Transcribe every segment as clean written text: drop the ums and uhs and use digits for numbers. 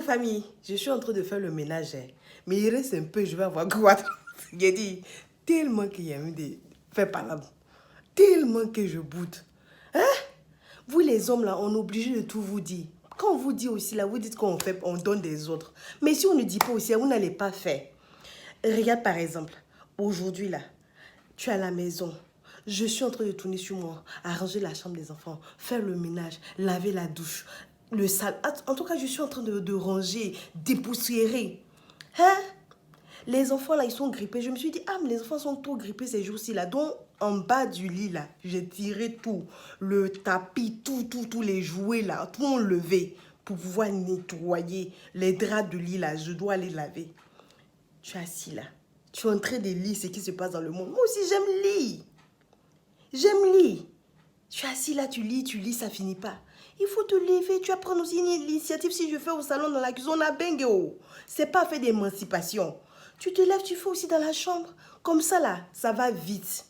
Coucou famille, je suis en train de faire le ménage, hein. Mais il reste un peu, je vais avoir quoi. J'ai dit, tellement qu'il y a eu des... Fais pas là. Tellement que je boude. Hein? Vous les hommes là, on est obligé de tout vous dire. Quand on vous dit aussi là, vous dites qu'on fait, on donne des autres. Mais si on ne dit pas aussi, vous n'allez pas faire. Regarde par exemple, aujourd'hui là, tu es à la maison. Je suis en train de tourner sur moi, arranger la chambre des enfants, faire le ménage, laver la douche, le sale. En tout cas, je suis en train de ranger, dépoussiérer. Hein? Les enfants là, ils sont grippés. Je me suis dit, ah, mais les enfants sont trop grippés ces jours-ci là. Donc, en bas du lit là, j'ai tiré tout. Le tapis, tous les jouets là, tout enlevé pour pouvoir nettoyer les draps du lit là. Je dois aller laver. Tu es assis là. Tu es en train de lire ce qui se passe dans le monde. Moi aussi, j'aime lire. J'aime lire. Tu es assis là, tu lis, ça finit pas. Il faut te lever, tu vas prendre aussi une initiative. Si je fais au salon, dans la cuisine, on a bengue. C'est pas fait d'émancipation. Tu te lèves, tu fais aussi dans la chambre. Comme ça là, ça va vite.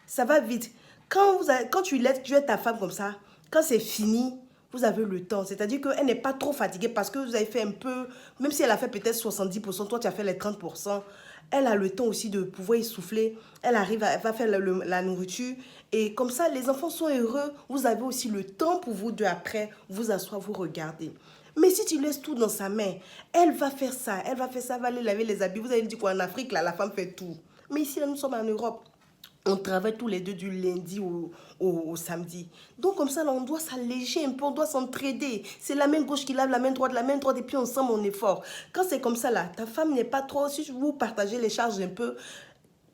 Ça va vite. Quand tu lèves, tu es ta femme comme ça. Quand c'est fini, vous avez le temps. C'est-à-dire qu'elle n'est pas trop fatiguée parce que vous avez fait un peu, même si elle a fait peut-être 70%, toi tu as fait les 30%. Elle a le temps aussi de pouvoir essouffler. Elle va faire la nourriture. Et comme ça, les enfants sont heureux. Vous avez aussi le temps pour vous deux après vous asseoir, vous regarder. Mais si tu laisses tout dans sa main, elle va faire ça, elle va aller laver les habits. Vous avez dit qu'en Afrique, là, la femme fait tout. Mais ici, là, nous sommes en Europe. On travaille tous les deux du lundi au samedi. Donc comme ça, là, on doit s'alléger un peu, on doit s'entraider. C'est la main gauche qui lave la main droite, et puis ensemble, on est fort. Quand c'est comme ça, là, ta femme n'est pas trop... Si vous partagez les charges un peu,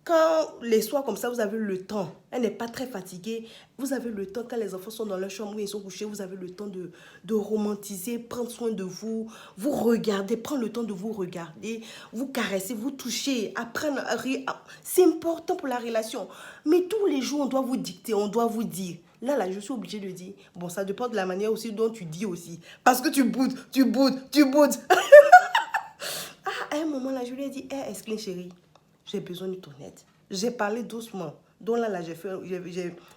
quand les soirs comme ça, vous avez le temps. Elle n'est pas très fatiguée. Vous avez le temps, quand les enfants sont dans leur chambre, où ils sont couchés, vous avez le temps de romantiser, prendre soin de vous, vous regarder, prendre le temps de vous regarder, vous caresser, vous toucher, apprendre à rire. C'est important pour la relation. Mais tous les jours, on doit vous dicter, on doit vous dire. Là, je suis obligée de dire. Bon, ça dépend de la manière aussi dont tu dis aussi. Parce que tu boudes. À un moment, là, je lui ai dit, hé, Esclin chérie, j'ai besoin de ton aide. J'ai parlé doucement. Donc là,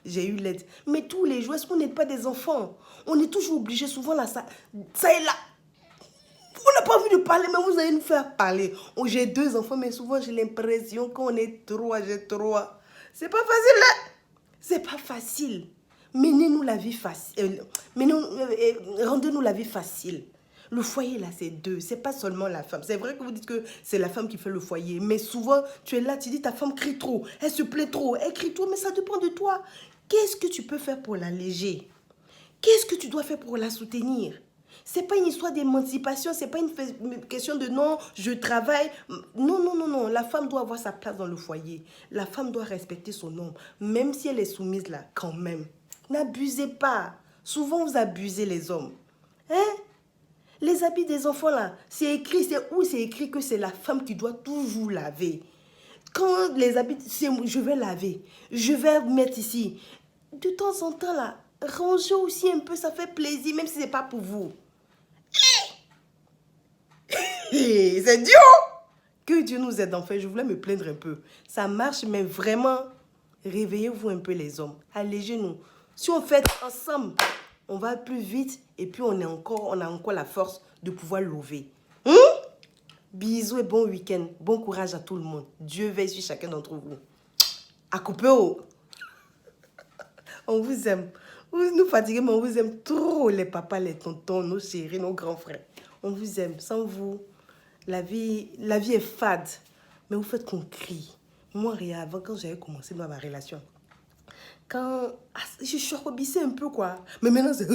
j'ai eu l'aide. Mais tous les jours, est-ce qu'on n'aide pas des enfants? On est toujours obligé, souvent là, ça est là. On n'a pas envie de parler, mais vous allez nous faire parler. Oh, j'ai 2 enfants, mais souvent j'ai l'impression qu'on est 3, j'ai 3. C'est pas facile, là. C'est pas facile. Menez-nous la vie facile. Rendez-nous la vie facile. Le foyer, là, c'est 2. C'est pas seulement la femme. C'est vrai que vous dites que c'est la femme qui fait le foyer. Mais souvent, tu es là, tu dis ta femme crie trop. Elle se plaît trop. Elle crie trop, mais ça dépend de toi. Qu'est-ce que tu peux faire pour l'alléger? Qu'est-ce que tu dois faire pour la soutenir? C'est pas une histoire d'émancipation, c'est pas une question de non, je travaille. Non. La femme doit avoir sa place dans le foyer. La femme doit respecter son homme, même si elle est soumise là, quand même. N'abusez pas. Souvent, vous abusez les hommes. Hein? Les habits des enfants là, c'est écrit que c'est la femme qui doit toujours laver. Quand les habits, je vais laver, je vais mettre ici. De temps en temps là, rangez aussi un peu, ça fait plaisir, même si c'est pas pour vous. C'est Dieu! Que Dieu nous aide en fait, je voulais me plaindre un peu. Ça marche, mais vraiment, réveillez-vous un peu les hommes. Allégez-nous. Si on fait ensemble, on va plus vite et puis on a encore la force de pouvoir lever. Bisous et bon week-end. Bon courage à tout le monde. Dieu veille sur chacun d'entre vous. À couper haut. On vous aime. Vous nous fatiguez, mais on vous aime trop, les papas, les tontons, nos chéris, nos grands frères. On vous aime. Sans vous, la vie est fade. Mais vous faites qu'on crie. Moi, avant, quand j'avais commencé dans ma relation, je chorobissais un peu, quoi. Mais maintenant, c'est...